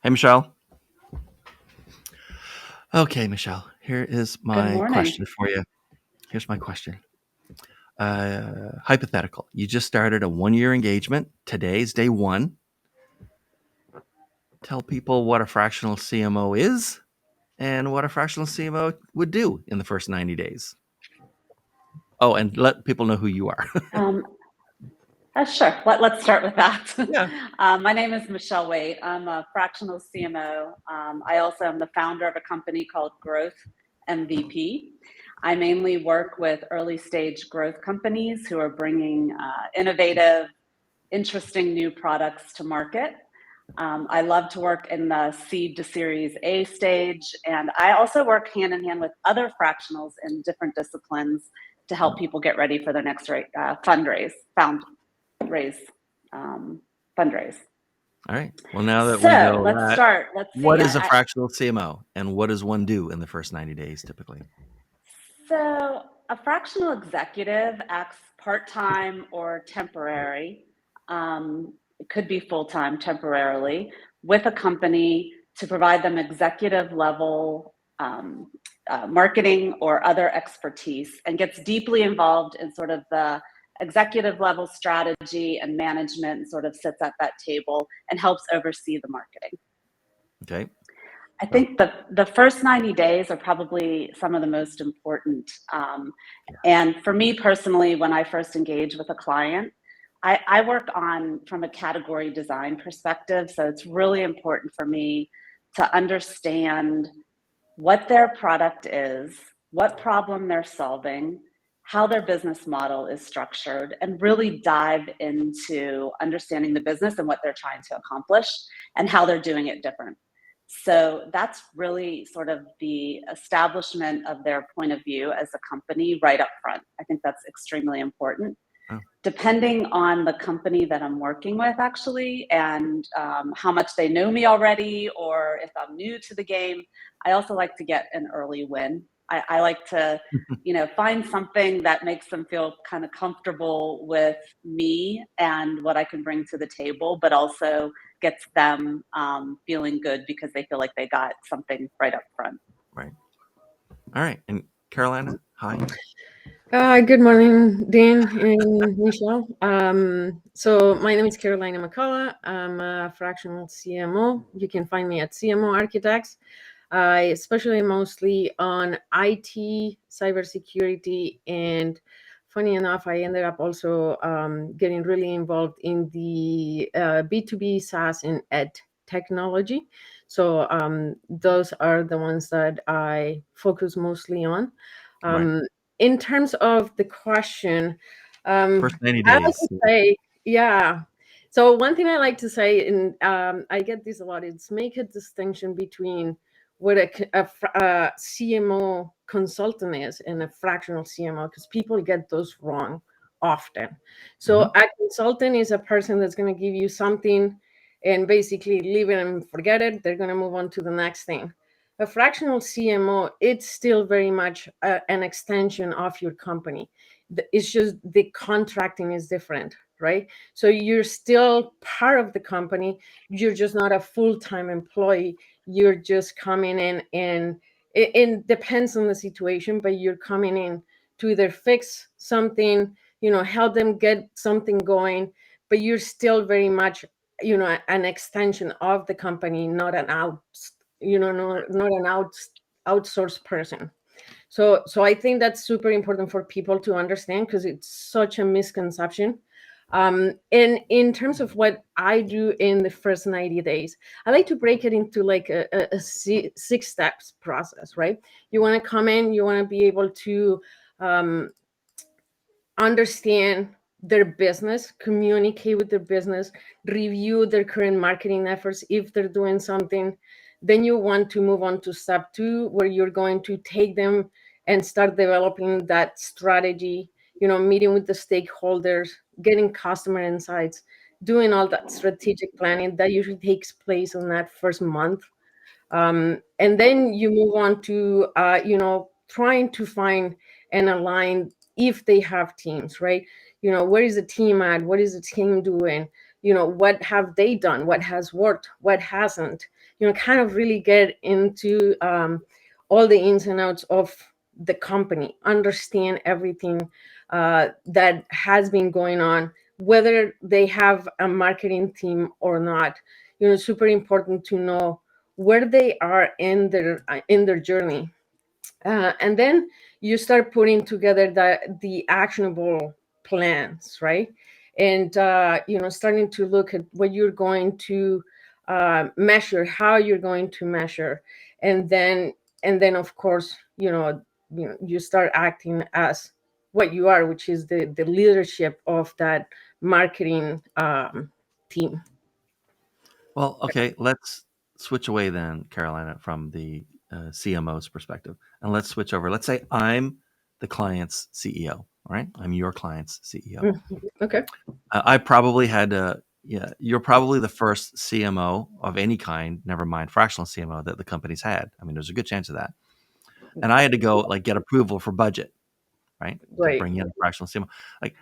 Hey, Michelle. Okay, Michelle, here is Good my morning. question for you. Here's my question. Hypothetical. You just started a 1 year engagement. Today's day one. Tell people what a fractional CMO is and what a fractional CMO would do in the first 90 days. Oh, and let people know who you are. Um, sure, let's start with that. Yeah. My name is Michelle Waite. I'm a fractional CMO. I also am the founder of a company called Growth MVP. I mainly work with early stage growth companies who are bringing innovative, interesting new products to market. I love to work in the seed to series A stage, and I also work hand in hand with other fractionals in different disciplines to help people get ready for their next raise, fundraise. All right. Well, now that we So know let's that, start. Let's see. what is a fractional CMO and what does one do in the first 90 days typically? So a fractional executive acts part-time or temporary. It could be full-time temporarily with a company to provide them executive level marketing or other expertise, and gets deeply involved in sort of the executive level strategy and management, and sort of sits at that table and helps oversee the marketing. Okay. I Well, think the first 90 days are probably some of the most important. yes. And for me personally, when I first engage with a client, I work on from a category design perspective. So it's really important for me to understand what their product is, what problem they're solving, how their business model is structured, and really dive into understanding the business and what they're trying to accomplish and how they're doing it different. So that's really sort of the establishment of their point of view as a company right up front. I think that's extremely important. Oh, Depending on the company that I'm working with, actually, and how much they know me already, or if I'm new to the game, I also like to get an early win. I like to, find something that makes them feel kind of comfortable with me and what I can bring to the table, but also gets them feeling good because they feel like they got something right up front. right. All right. And Carolina, hi. Good morning, Dean and Michelle. So my name is Carolina McCulloch. I'm a fractional CMO. You can find me at CMO Architects. I especially mostly on IT, cybersecurity, and funny enough, I ended up also getting really involved in the B2B SaaS and ed technology. So those are the ones that I focus mostly on. Right. Um, in terms of the question, First 90 I like to days. say, yeah. So one thing I like to say, and I get this a lot, is make a distinction between what a CMO consultant is and a fractional CMO, because people get those wrong often. So Mhm. a consultant is a person that's going to give you something and basically leave it and forget it. They're going to move on to the next thing. A fractional CMO, it's still very much an extension of your company. It's just the contracting is different, right? So you're still part of the company. You're just not a full-time employee. You're just coming in, and it depends on the situation, but you're coming in to either fix something, help them get something going, but you're still very much, an extension of the company, not an not an outsourced person. So I think that's super important for people to understand, because it's such a misconception. And in terms of what I do in the first 90 days, I like to break it into like a six steps process, right? You want to come in, you want to be able to um, understand their business, communicate with their business, review their current marketing efforts if they're doing something. Then you want to move on to step two, where you're going to take them and start developing that strategy, meeting with the stakeholders, getting customer insights, doing all that strategic planning. That usually takes place in that first month. And then you move on to, trying to find and align if they have teams, right? Where is the team at? What is the team doing? what have they done, what has worked, what hasn't, kind of really get into all the ins and outs of the company, understand everything that has been going on, whether they have a marketing team or not. It's super important to know where they are in their journey, and then you start putting together the actionable plans, right? And starting to look at what you're going to measure, how you're going to measure, and then of course you start acting as what you are, which is the leadership of that marketing team. Well, okay, let's switch away then, Carolina, from the CMO's perspective, and let's switch over. Let's say I'm the client's CEO. All right, I'm your client's CEO. Okay. I probably had to. Yeah, you're probably the first CMO of any kind, never mind fractional CMO, that the company's had. I mean, there's a good chance of that. And I had to go get approval for budget, right, to Right. bring in a fractional CMO.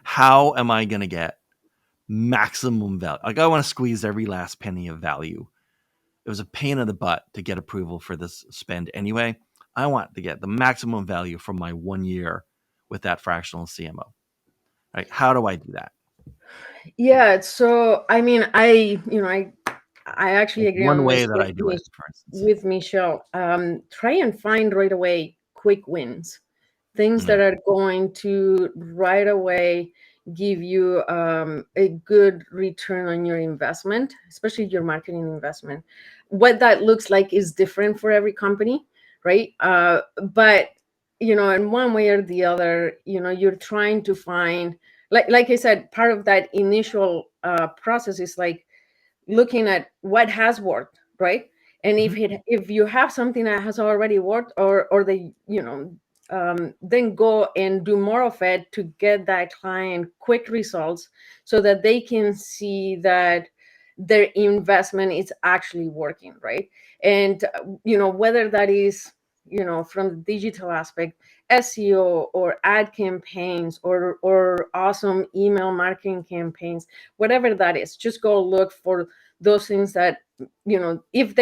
How am I going to get maximum value? I want to squeeze every last penny of value. It was a pain in the butt to get approval for this spend anyway. I want to get the maximum value from my 1 year with that fractional CMO. Right? How do I do that? Yeah, so I mean, I actually agree One on way this that I do it, for instance. with Michelle. Try and find right away quick wins, things Yeah. that are going to right away give you a good return on your investment, especially your marketing investment. What that looks like is different for every company, right? But in one way or the other, you're trying to find, like I said, part of that initial process is like looking at what has worked, right? And if you have something that has already worked, or they then go and do more of it to get that client quick results, so that they can see that their investment is actually working, right? And whether that is from the digital aspect, SEO or ad campaigns, or awesome email marketing campaigns, whatever that is, just go look for those things that if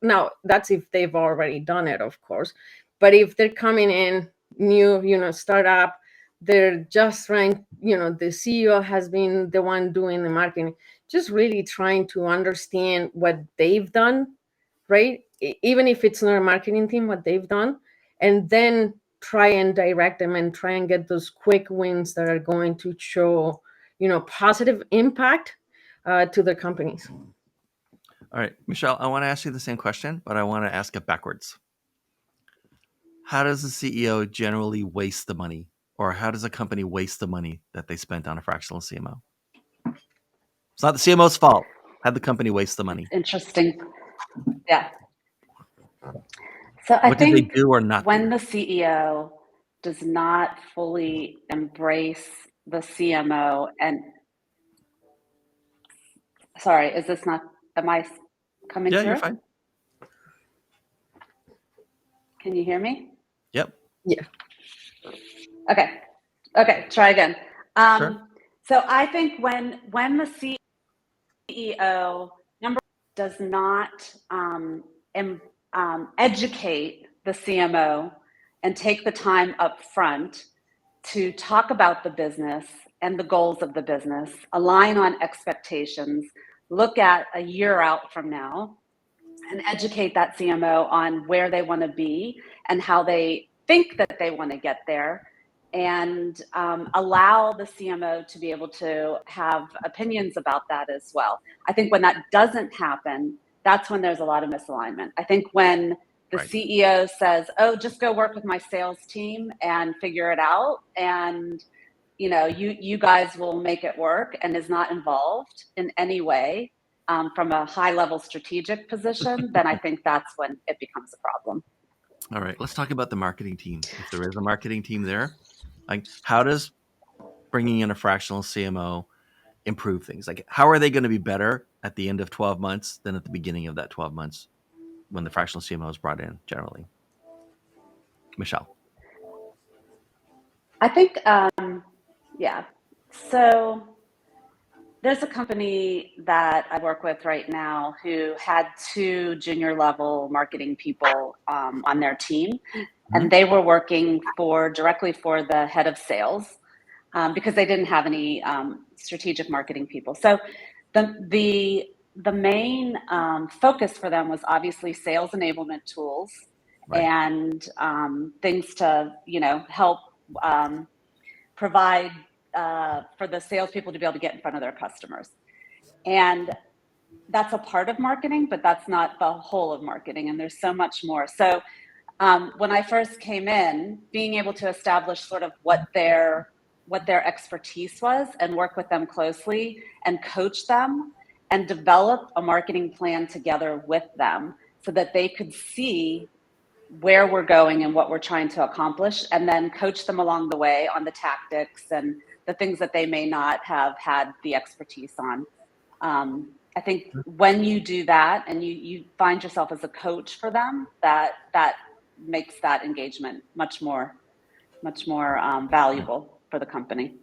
now that's if they've already done it, of course. But if they're coming in new, startup, they're just trying, the CEO has been the one doing the marketing, just really trying to understand what they've done, right? Even if it's not a marketing team, what they've done, and then try and direct them and try and get those quick wins that are going to show positive impact to their companies. All right, Michelle, I want to ask you the same question, but I want to ask it backwards. How does the CEO generally waste the money, or how does a company waste the money that they spent on a fractional CMO? It's not the CMO's fault. How'd the company waste the money? Interesting. Yeah. So I What did they think do or not when do? the CEO does not fully embrace the CMO, and sorry, is this not, am I coming Yeah, you're through? fine. Can you hear me? Yep. Yeah. Okay, try again. Sure. So I think when the CEO does not educate the CMO and take the time up front to talk about the business and the goals of the business, align on expectations, look at a year out from now, and educate that CMO on where they want to be and how they think that they want to get there, and allow the CMO to be able to have opinions about that as well. I think when that doesn't happen, that's when there's a lot of misalignment. I think when the Right. CEO says, "Oh, just go work with my sales team and figure it out, and you guys will make it work," and is not involved in any way from a high level strategic position, then I think that's when it becomes a problem. All right. Let's talk about the marketing team. If there is a marketing team there, how does bringing in a fractional CMO improve things? How are they going to be better at the end of 12 months than at the beginning of that 12 months when the fractional CMO is brought in generally? Michelle. I think, yeah. So There's a company that I work with right now who had 2 junior level marketing people on their team, and they were working directly for the head of sales because they didn't have any strategic marketing people. So the main focus for them was obviously sales enablement tools Right. and things to help provide for the salespeople to be able to get in front of their customers. And that's a part of marketing, but that's not the whole of marketing. And there's so much more. So when I first came in, being able to establish sort of what their expertise was and work with them closely and coach them and develop a marketing plan together with them so that they could see where we're going and what we're trying to accomplish, and then coach them along the way on the tactics and the things that they may not have had the expertise on. I think when you do that and you find yourself as a coach for them, that makes that engagement much more valuable for the company.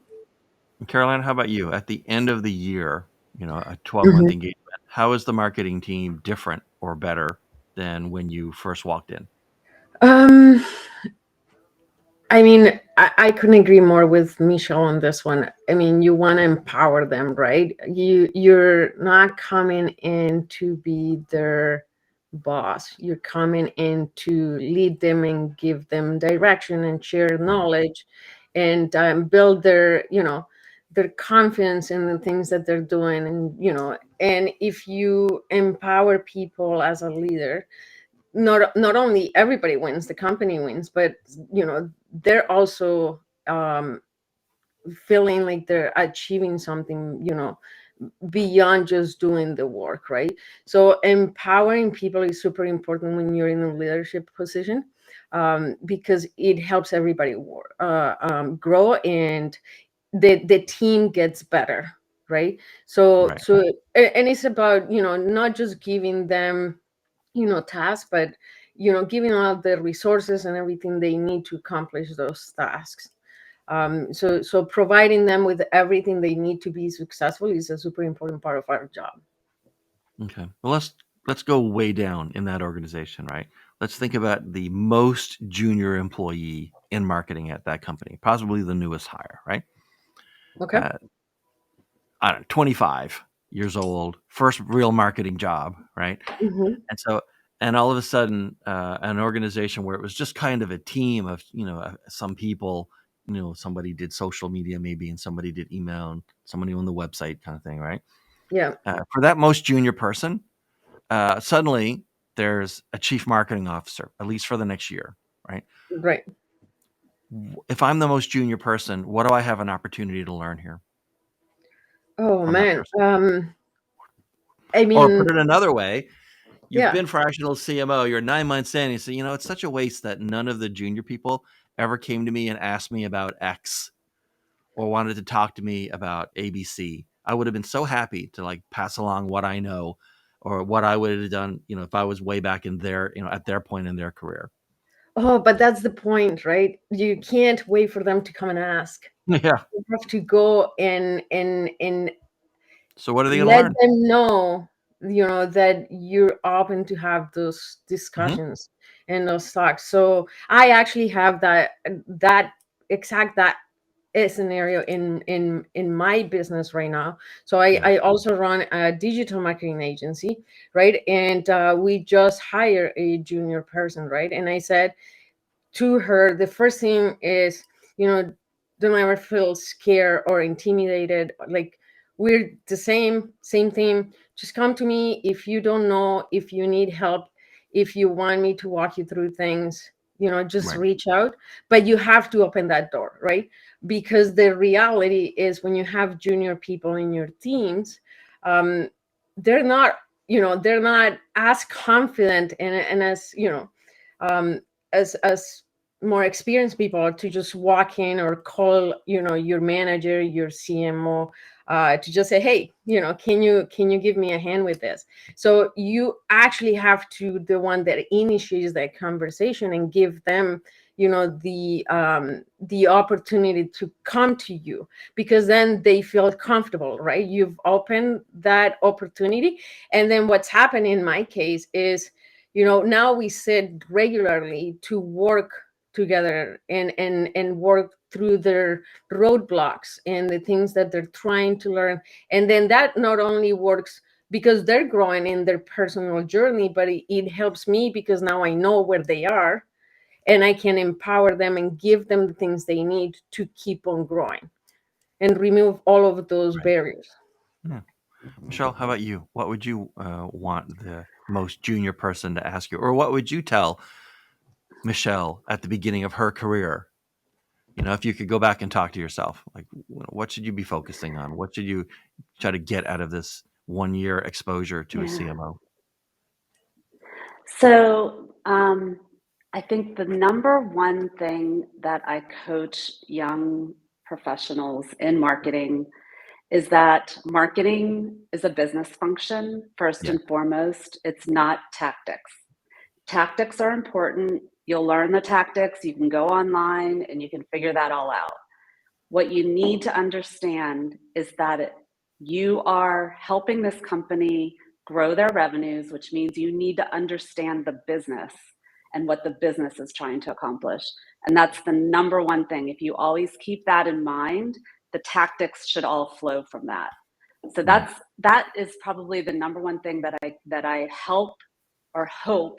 Caroline, how about you? At the end of the year, a 12-month engagement, how is the marketing team different or better than when you first walked in? I mean, I couldn't agree more with Michelle on this one. I mean, you want to empower them, right? You're not coming in to be their boss. You're coming in to lead them and give them direction and share knowledge and build their confidence in the things that they're doing. And if you empower people as a leader, not only everybody wins, the company wins, but they're also feeling like they're achieving something beyond just doing the work, right? So empowering people is super important when you're in a leadership position, because it helps everybody grow, and the team gets better, right? So Right. and it's about not just giving them tasks, but giving out the resources and everything they need to accomplish those tasks. So providing them with everything they need to be successful is a super important part of our job. Okay. Well, let's go way down in that organization, right? Let's think about the most junior employee in marketing at that company, possibly the newest hire, right? Okay. I don't know, 25 years old, first real marketing job, right? Mm-hmm. And all of a sudden, an organization where it was just kind of a team of, some people, somebody did social media maybe, and somebody did email, and somebody on the website kind of thing, right? Yeah. For that most junior person, suddenly there's a chief marketing officer, at least for the next year, right? Right. If I'm the most junior person, what do I have an opportunity to learn here Oh from that man. person? I Or mean, put it another way, you've yeah. been fractional CMO, you're 9 months in, and you say, it's such a waste that none of the junior people ever came to me and asked me about X or wanted to talk to me about ABC. I would have been so happy to pass along what I know or what I would have done, if I was way back in their, at their point in their career. Oh, but that's the point, right? You can't wait for them to come and ask. Yeah. You have to go and So what are they going to let learn? them know that you're open to have those discussions and those talks. So I actually have that exact scenario in my business right now. So I also run a digital marketing agency, right? And we just hired a junior person, right? And I said to her, the first thing is, don't ever feel scared or intimidated. Like, we're the same thing. Just come to me if you don't know, if you need help, if you want me to walk you through things, just Right. reach out. But you have to open that door, right? Because the reality is, when you have junior people in your teams, they're not as confident and as as more experienced people to just walk in or call your manager, your CMO, to just say, hey, can you give me a hand with this? So you actually have to the one that initiates that conversation and give them the opportunity to come to you, because then they feel comfortable, right? You've opened that opportunity. And then what's happened in my case is, now we sit regularly to work together and work through their roadblocks and the things that they're trying to learn. And then that not only works because they're growing in their personal journey, but it helps me because now I know where they are, and I can empower them and give them the things they need to keep on growing and remove all of those barriers. Yeah. Michelle, how about you? What would you want the most junior person to ask you? Or what would you tell Michelle at the beginning of her career? If you could go back and talk to yourself, like, what should you be focusing on? What should you try to get out of this 1-year exposure to a CMO? So I think the number one thing that I coach young professionals in marketing is that marketing is a business function, first Yeah. and foremost. It's not tactics. Tactics are important. You'll learn the tactics. You can go online and you can figure that all out. What you need to understand is that you are helping this company grow their revenues, which means you need to understand the business and what the business is trying to accomplish. And that's the number one thing. If you always keep that in mind, the tactics should all flow from that. So that is probably the number one thing that I help or hope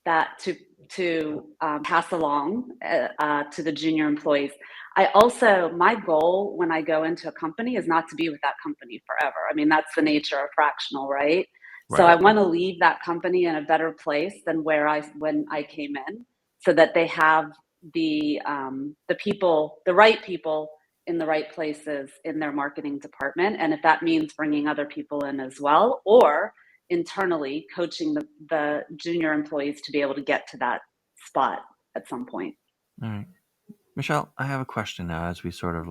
that to pass along to the junior employees. My goal when I go into a company is not to be with that company forever. I mean, that's the nature of fractional, right? So I want to leave that company in a better place than when I came in, so that they have the right people in the right places in their marketing department. And if that means bringing other people in as well, or internally coaching the junior employees to be able to get to that spot at some point. All right. Michelle, I have a question now as we sort of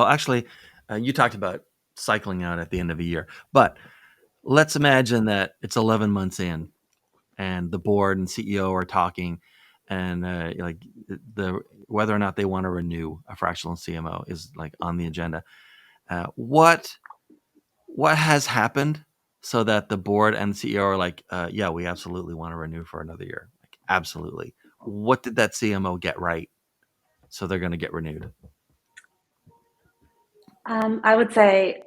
actually, you talked about cycling out at the end of a year, but let's imagine that it's 11 months in and the board and CEO are talking, and whether or not they want to renew a fractional CMO is on the agenda. What has happened so that the board and the CEO are like, yeah, we absolutely want to renew for another year? Absolutely. What did that CMO get right so they're going to get renewed? I would say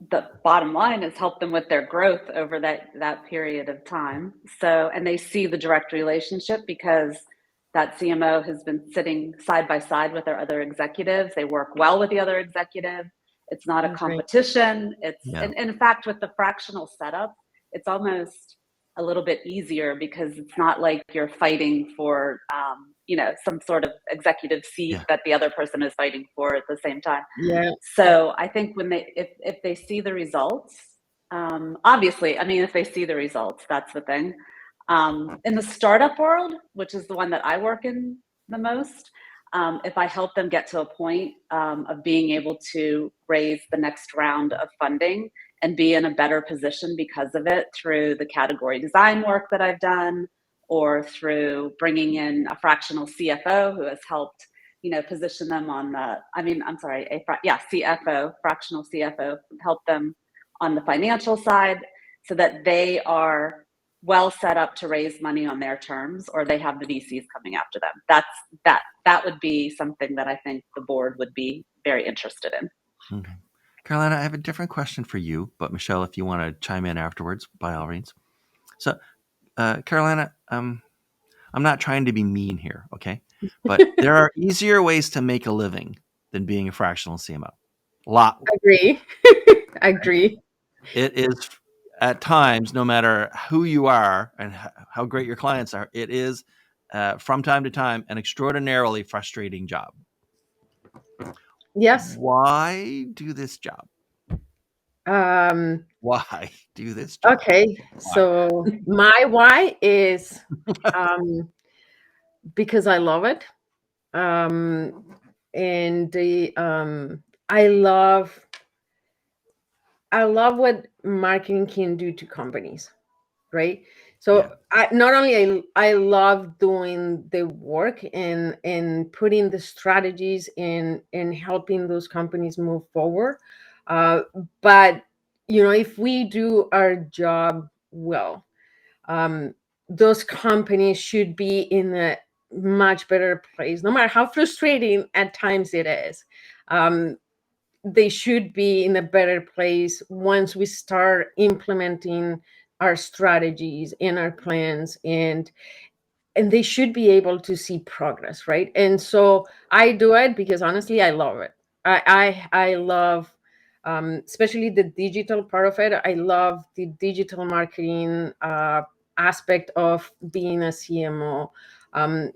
the bottom line is help them with their growth over that period of time. So, and they see the direct relationship because that CMO has been sitting side by side with their other executives. They work well with the other executive. It's not a competition. And in fact, with the fractional setup, it's almost a little bit easier because it's not like you're fighting for some sort of executive seat that the other person is fighting for at the same time. So I think if they see the results, obviously, I mean, if they see the results, that's the thing. In the startup world, which is the one that I work in the most, if I help them get to a point of being able to raise the next round of funding and be in a better position because of it, through the category design work that I've done, or through bringing in a fractional CFO who has helped, position them on CFO, fractional CFO, help them on the financial side so that they are well set up to raise money on their terms, or they have the VCs coming after them. That would be something that I think the board would be very interested in. Okay. Carolina, I have a different question for you, but Michelle, if you want to chime in afterwards, by all means. So, Carolina, I'm not trying to be mean here, okay? But there are easier ways to make a living than being a fractional CMO. Agree. Agree. It is at times, no matter who you are and how great your clients are, it is from time to time an extraordinarily frustrating job. Yes. Why do this job? Why do this job? Okay. Why? So my why is because I love it. And I love what marketing can do to companies, right? So Yeah. I love doing the work and putting the strategies in helping those companies move forward. Uh, but if we do our job well, um, those companies should be in a much better place, no matter how frustrating at times it is. Um, they should be in a better place once we start implementing our strategies and our plans, and they should be able to see progress, right? And so I do it because honestly I love it. I love, especially the digital part of it. I love the digital marketing aspect of being a CMO.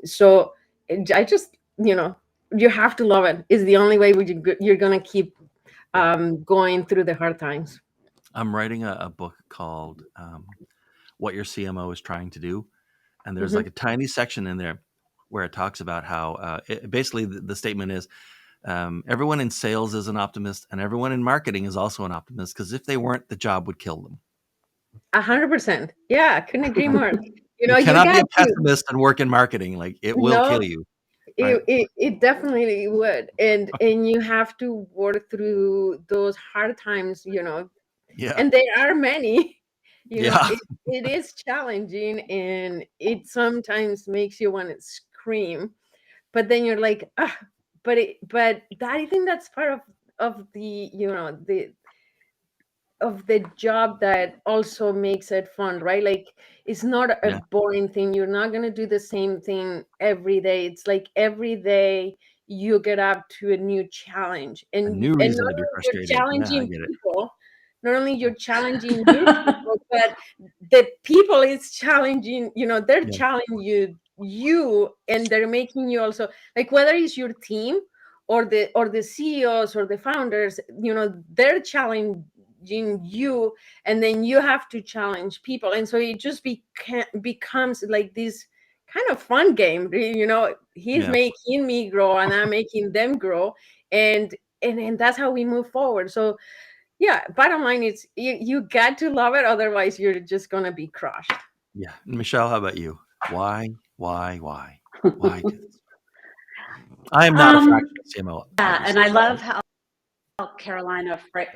So I just, you have to love it. It's the only way you're going to keep Yeah. going through the hard times. I'm writing a book called What Your CMO is Trying to Do. And there's like Mhm. a tiny section in there where it talks about how basically the statement is everyone in sales is an optimist and everyone in marketing is also an optimist, because if they weren't, the job would kill them. 100%. Yeah, couldn't agree Right? more. You You cannot be got a to. pessimist and work in marketing. Like, it will No, kill you. Right? it definitely would, and you have to work through those hard times, Yeah. and there are many. Yeah. It is challenging, and it sometimes makes you want to scream, but then you're like, ah, but that, I think that's part of the of the job that also makes it fun, right? Like, it's not a Yeah. boring thing. You're not going to do the same thing every day. It's like every day you get up to a new challenge, A and new reason not to be only you're frustrated. Yeah, I challenging get it. people, not only you're challenging your people, but the people is challenging, they're Yeah. challenging you, and they're making you also, like, whether it's your team or the CEOs or the founders, they're challenging you, and then you have to challenge people, and so it just becomes like this kind of fun game. He's Yeah. making me grow and I'm making them grow, and that's how we move forward. So yeah, bottom line is you got to love it, otherwise you're just gonna be crushed. Yeah. Michelle, how about you? Why do this? I am not a Um, fractional CMO, yeah, and obviously. I love Right? Carolina fra-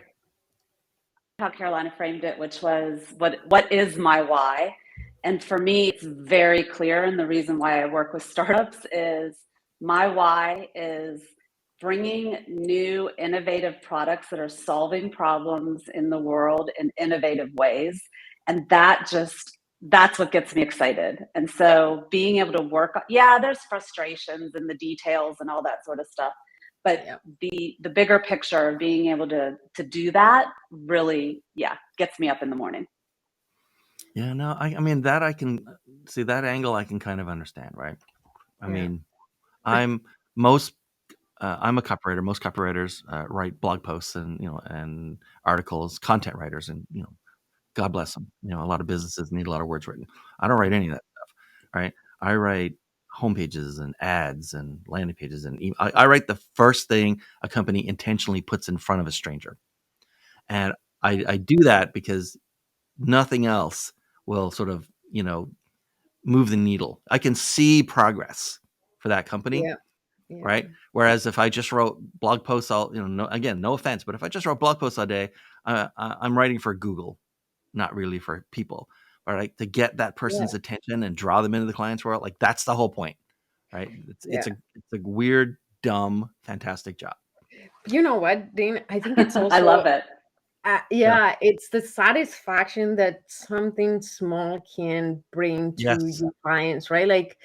how Carolina framed it, which was what is my why? And for me, it's very clear. And the reason why I work with startups is my why is bringing new innovative products that are solving problems in the world in innovative ways. And that's what gets me excited. And so being able to work, yeah, there's frustrations and the details and all that sort of stuff, but Yeah, Mm-hmm. the bigger picture of being able to do that really, yeah, gets me up in the morning. Yeah, no, I mean, that I can see that angle. I can kind of understand, right? I yeah, mean, I'm most I'm a copywriter. Most copywriters write blog posts and and articles, content writers, and God bless them. A lot of businesses need a lot of words written. I don't write any of that stuff, right? I write homepages and ads and landing pages, and I write the first thing a company intentionally puts in front of a stranger, and I do that because nothing else will sort of move the needle. I can see progress for that company, yeah, yeah, right? Whereas if I just wrote blog posts all, again, no offense, but if I just wrote blog posts all day, I'm writing for Google, not really for people. All right, to get that yeah, person's attention and draw them into the client's world, like that's the whole point, right? It's yeah. a weird, dumb, fantastic job. You know what, Dean? I think it's I also, love it. Yeah. yeah, it's the satisfaction that something small can bring to Yes. your clients, right? Like,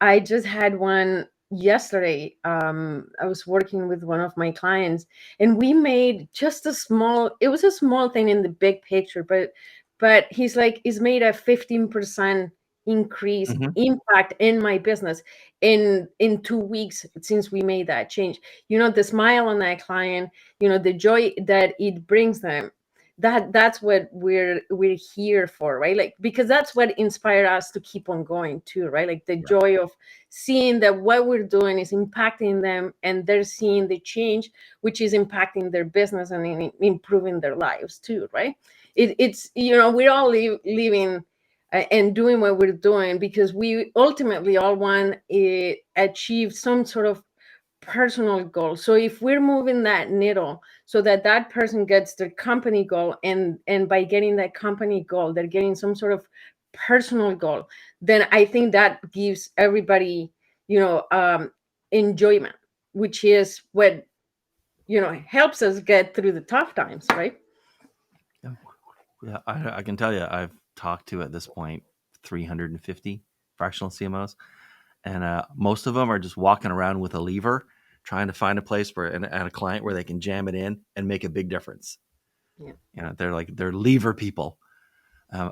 I just had one yesterday. I was working with one of my clients, and we made just it was a small thing in the big picture, but he's like, it's made a 15% increase Hmm. impact in my business in 2 weeks since we made that change. The smile on that client, the joy that it brings them, that's what we're here for, right? Like, because that's what inspired us to keep on going too, right? Like the Yeah. joy of seeing that what we're doing is impacting them, and they're seeing the change, which is impacting their business and improving their lives too, right? It's we're all living and doing what we're doing, because we ultimately all want to achieve some sort of personal goal. So if we're moving that needle so that that person gets their company goal, and by getting that company goal they're getting some sort of personal goal, then I think that gives everybody, enjoyment, which is what helps us get through the tough times, right? Yeah, I can tell you, I've talked to at this point 350 fractional CMOs, and most of them are just walking around with a lever, trying to find a place for and a client where they can jam it in and make a big difference. Yeah. They're lever people.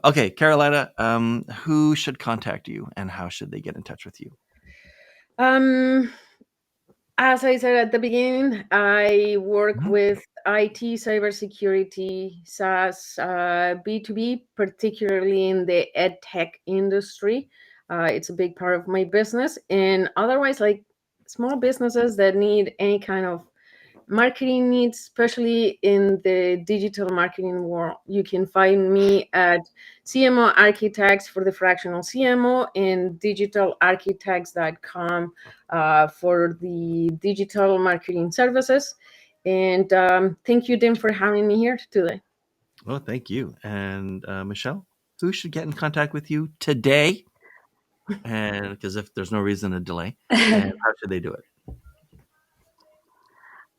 Okay, Carolina, who should contact you and how should they get in touch with you? As I said at the beginning, I work Mhm. with IT, cybersecurity, SaaS, B2B, particularly in the ed tech industry. It's a big part of my business. And otherwise, like small businesses that need any kind of marketing needs, especially in the digital marketing world. You can find me at CMO Architects for the fractional CMO and digitalarchitects.com for the digital marketing services. And thank you, Dim, for having me here today. Well, thank you. And Michelle, who should get in contact with you today? And because if there's no reason to delay, and how should they do it?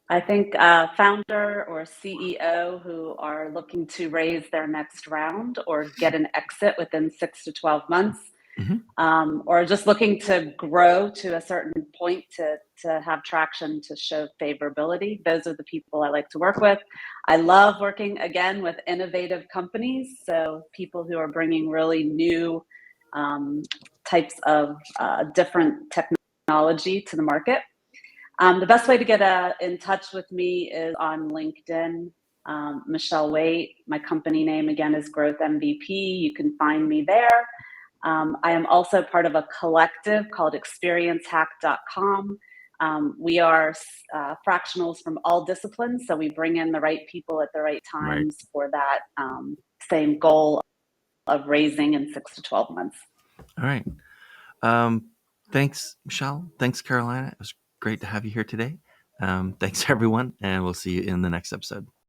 I think founder or CEO who are looking to raise their next round or get an exit within 6 to 12 months, or just looking to grow to a certain point to have traction to show favorability. Those are the people I like to work with. I love working, again, with innovative companies, so people who are bringing really new types of different technology to the market. The best way to get in touch with me is on LinkedIn. Michelle Waite. My company name, again, is Growth MVP. You can find me there. I am also part of a collective called experiencehack.com. We are fractionals from all disciplines, so we bring in the right people at the right times for that same goal of raising in 6 to 12 months. All right. Thanks, Michelle. Thanks, Carolina. It was great to have you here today. Thanks, everyone, and we'll see you in the next episode.